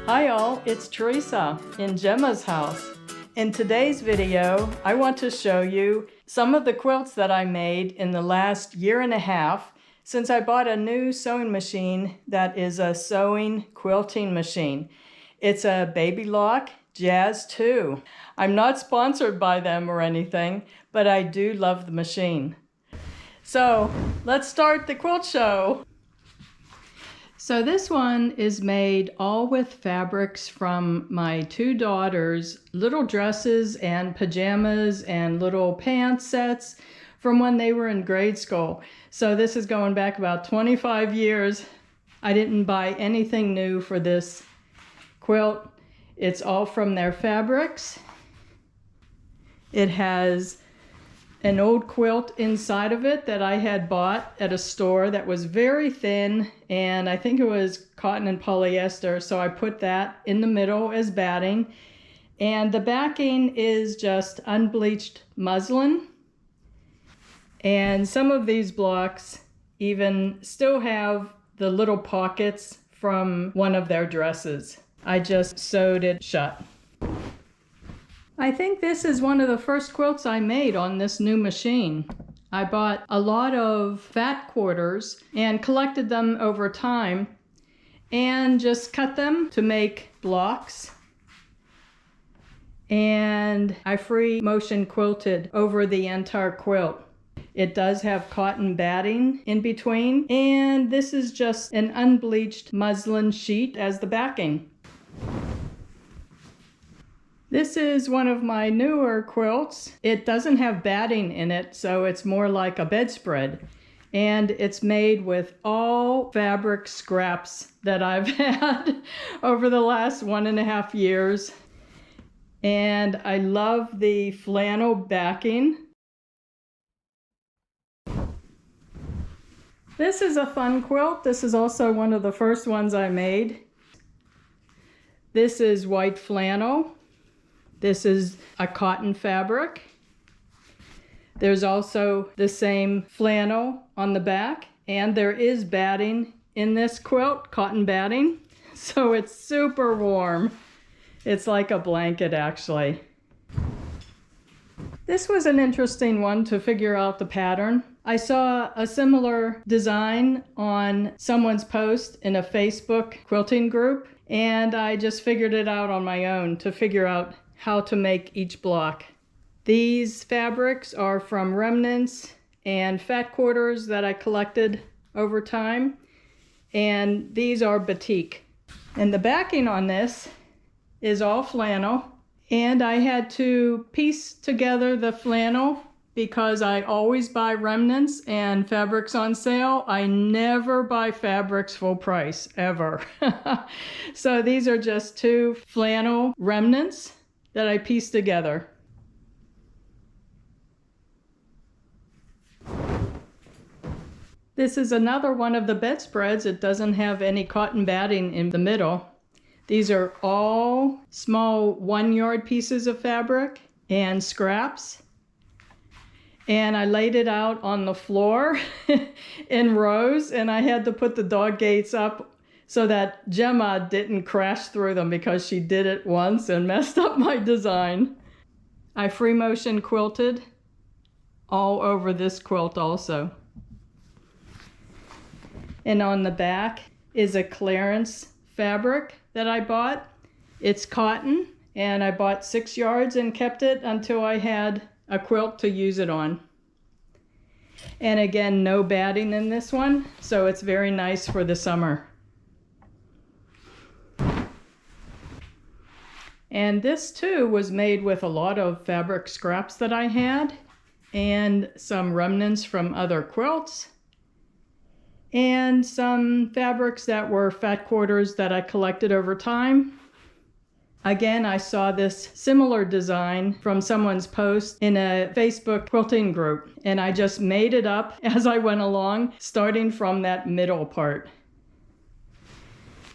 Hi all, it's Teresa in Gemma's house. In today's video, I want to show you some of the quilts that I made in the last year and a half since I bought a new sewing machine that is a sewing quilting machine. It's a Baby Lock Jazz 2. I'm not sponsored by them or anything, but I do love the machine. So let's start the quilt show. So this one is made all with fabrics from my two daughters' little dresses and pajamas and little pants sets from when they were in grade school. So this is going back about 25 years. I didn't buy anything new for this quilt. It's all from their fabrics. It has an old quilt inside of it that I had bought at a store that was very thin, and I think it was cotton and polyester, so I put that in the middle as batting. And the backing is just unbleached muslin. And some of these blocks even still have the little pockets from one of their dresses. I just sewed it shut. I think this is one of the first quilts I made on this new machine. I bought a lot of fat quarters and collected them over time and just cut them to make blocks. And I free motion quilted over the entire quilt. It does have cotton batting in between, and this is just an unbleached muslin sheet as the backing. This is one of my newer quilts. It doesn't have batting in it, so it's more like a bedspread. And it's made with all fabric scraps that I've had over the last 1.5 years. And I love the flannel backing. This is a fun quilt. This is also one of the first ones I made. This is white flannel. This is a cotton fabric. There's also the same flannel on the back, and there is batting in this quilt, cotton batting. So it's super warm. It's like a blanket, actually. This was an interesting one to figure out the pattern. I saw a similar design on someone's post in a Facebook quilting group, and I just figured it out on my own to figure out how to make each block. These fabrics are from remnants and fat quarters that I collected over time, and these are batik. And the backing on this is all flannel, and I had to piece together the flannel because I always buy remnants and fabrics on sale. I never buy fabrics full price, ever. So these are just two flannel remnants that I pieced together. This is another one of the bedspreads. It doesn't have any cotton batting in the middle. These are all small 1-yard pieces of fabric and scraps. And I laid it out on the floor in rows, and I had to put the dog gates up so that Gemma didn't crash through them because she did it once and messed up my design. I free motion quilted all over this quilt also. And on the back is a clearance fabric that I bought. It's cotton, and I bought 6 yards and kept it until I had a quilt to use it on. And again, no batting in this one, so it's very nice for the summer. And this too was made with a lot of fabric scraps that I had, and some remnants from other quilts, and some fabrics that were fat quarters that I collected over time. Again, I saw this similar design from someone's post in a Facebook quilting group, and I just made it up as I went along, starting from that middle part.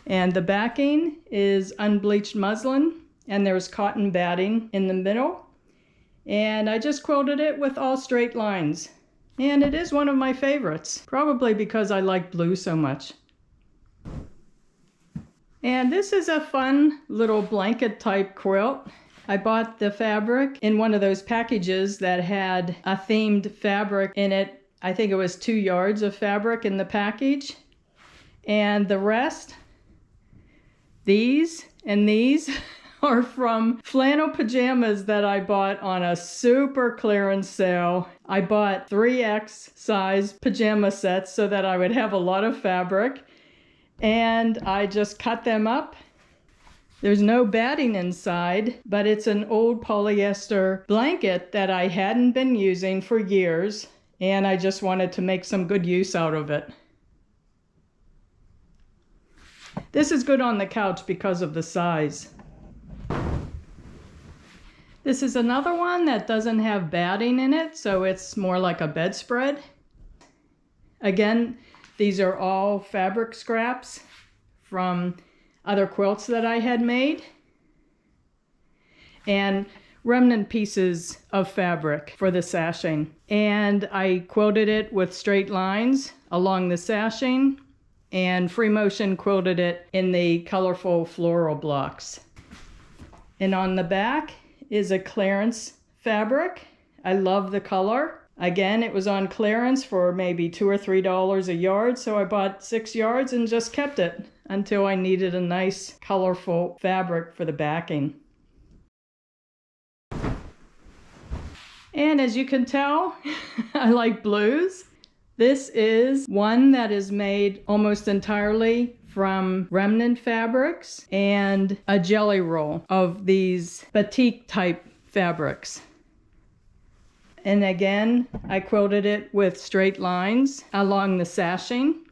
And the backing is unbleached muslin, and there's cotton batting in the middle. And I just quilted it with all straight lines. And it is one of my favorites, probably because I like blue so much. And this is a fun little blanket type quilt. I bought the fabric in one of those packages that had a themed fabric in it. I think it was 2 yards of fabric in the package. And the rest, these and these, are from flannel pajamas that I bought on a super clearance sale. I bought 3X size pajama sets so that I would have a lot of fabric. And I just cut them up. There's no batting inside, but it's an old polyester blanket that I hadn't been using for years, and I just wanted to make some good use out of it. This is good on the couch because of the size. This is another one that doesn't have batting in it, so it's more like a bedspread. Again, these are all fabric scraps from other quilts that I had made, and remnant pieces of fabric for the sashing. And I quilted it with straight lines along the sashing, and free motion quilted it in the colorful floral blocks. And on the back is a clearance fabric. I love the color. Again, it was on clearance for maybe $2 or $3 a yard, so I bought 6 yards and just kept it until I needed a nice colorful fabric for the backing. And as you can tell, I like blues. This is one that is made almost entirely from remnant fabrics and a jelly roll of these batik type fabrics. And again, I quilted it with straight lines along the sashing.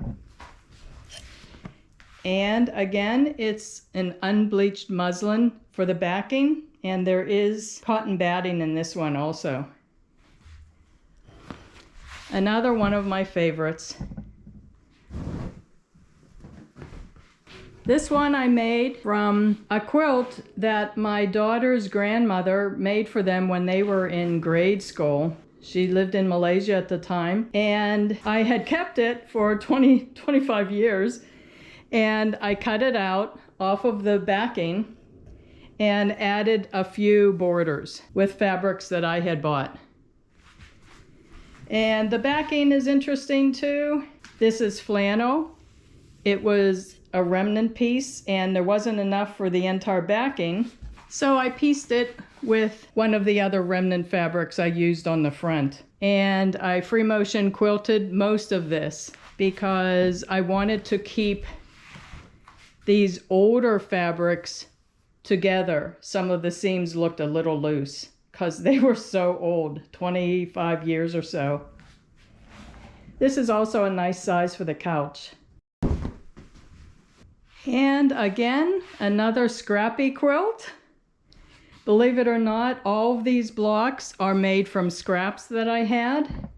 And again, it's an unbleached muslin for the backing, and there is cotton batting in this one also. Another one of my favorites. This one I made from a quilt that my daughter's grandmother made for them when they were in grade school. She lived in Malaysia at the time, and I had kept it for 25 years. And I cut it out off of the backing and added a few borders with fabrics that I had bought. And the backing is interesting too. This is flannel. It was a remnant piece and there wasn't enough for the entire backing. So I pieced it with one of the other remnant fabrics I used on the front. And I free motion quilted most of this because I wanted to keep these older fabrics together. Some of the seams looked a little loose because they were so old, 25 years or so. This is also a nice size for the couch. And again, another scrappy quilt. Believe it or not, all of these blocks are made from scraps that I had.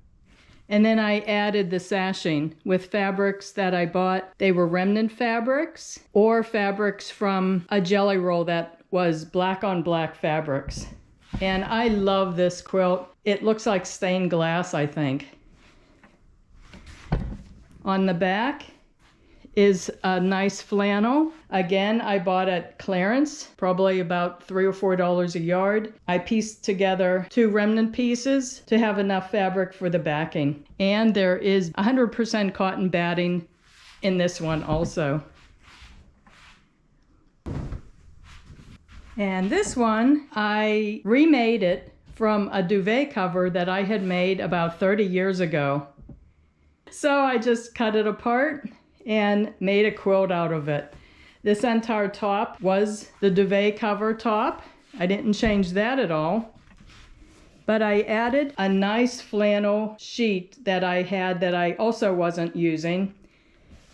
And then I added the sashing with fabrics that I bought. They were remnant fabrics or fabrics from a jelly roll that was black on black fabrics. And I love this quilt. It looks like stained glass, I think. On the back is a nice flannel. Again, I bought at clearance, probably about $3 or $4 a yard. I pieced together 2 remnant pieces to have enough fabric for the backing. And there is 100% cotton batting in this one also. And this one, I remade it from a duvet cover that I had made about 30 years ago. So I just cut it apart and made a quilt out of it. This entire top was the duvet cover top. I didn't change that at all. But I added a nice flannel sheet that I had that I also wasn't using.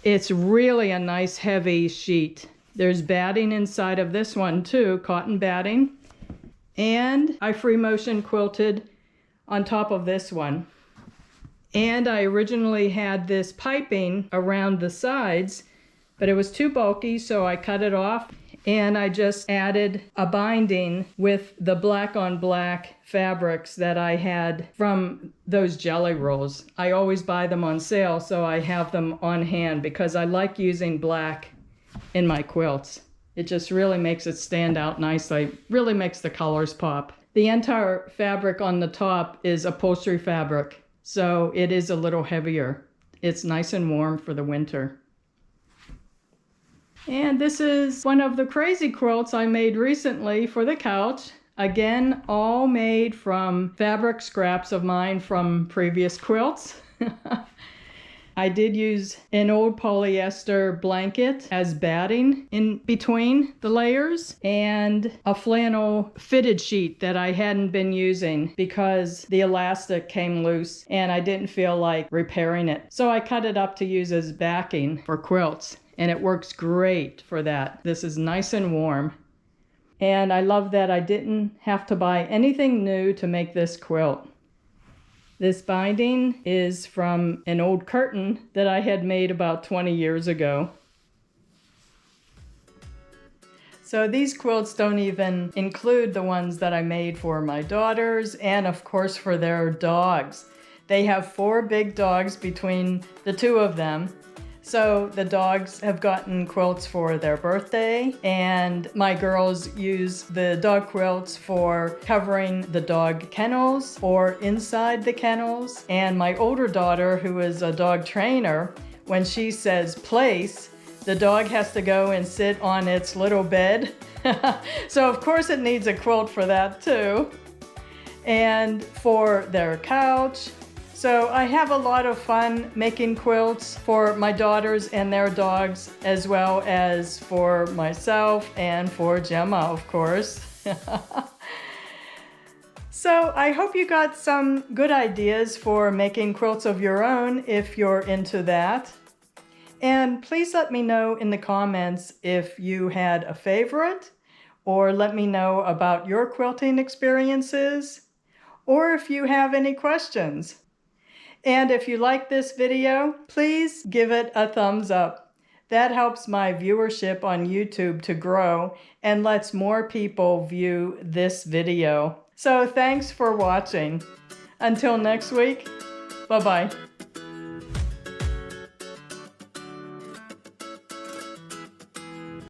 It's really a nice heavy sheet. There's batting inside of this one too, cotton batting. And I free motion quilted on top of this one. And I originally had this piping around the sides, but it was too bulky, so I cut it off. And I just added a binding with the black on black fabrics that I had from those jelly rolls. I always buy them on sale, so I have them on hand because I like using black in my quilts. It just really makes it stand out nicely, really makes the colors pop. The entire fabric on the top is upholstery fabric, so it is a little heavier. It's nice and warm for the winter. And this is one of the crazy quilts I made recently for the couch. Again, all made from fabric scraps of mine from previous quilts. I did use an old polyester blanket as batting in between the layers and a flannel fitted sheet that I hadn't been using because the elastic came loose and I didn't feel like repairing it. So I cut it up to use as backing for quilts, and it works great for that. This is nice and warm. And I love that I didn't have to buy anything new to make this quilt. This binding is from an old curtain that I had made about 20 years ago. So these quilts don't even include the ones that I made for my daughters and of course for their dogs. They have 4 big dogs between the 2 of them. So the dogs have gotten quilts for their birthday, and my girls use the dog quilts for covering the dog kennels or inside the kennels. And my older daughter, who is a dog trainer, when she says place, the dog has to go and sit on its little bed. So of course it needs a quilt for that too. And for their couch. So I have a lot of fun making quilts for my daughters and their dogs, as well as for myself and for Gemma, of course. So I hope you got some good ideas for making quilts of your own if you're into that. And please let me know in the comments if you had a favorite, or let me know about your quilting experiences, or if you have any questions. And if you like this video, please give it a thumbs up. That helps my viewership on YouTube to grow and lets more people view this video. So thanks for watching. Until next week, bye-bye.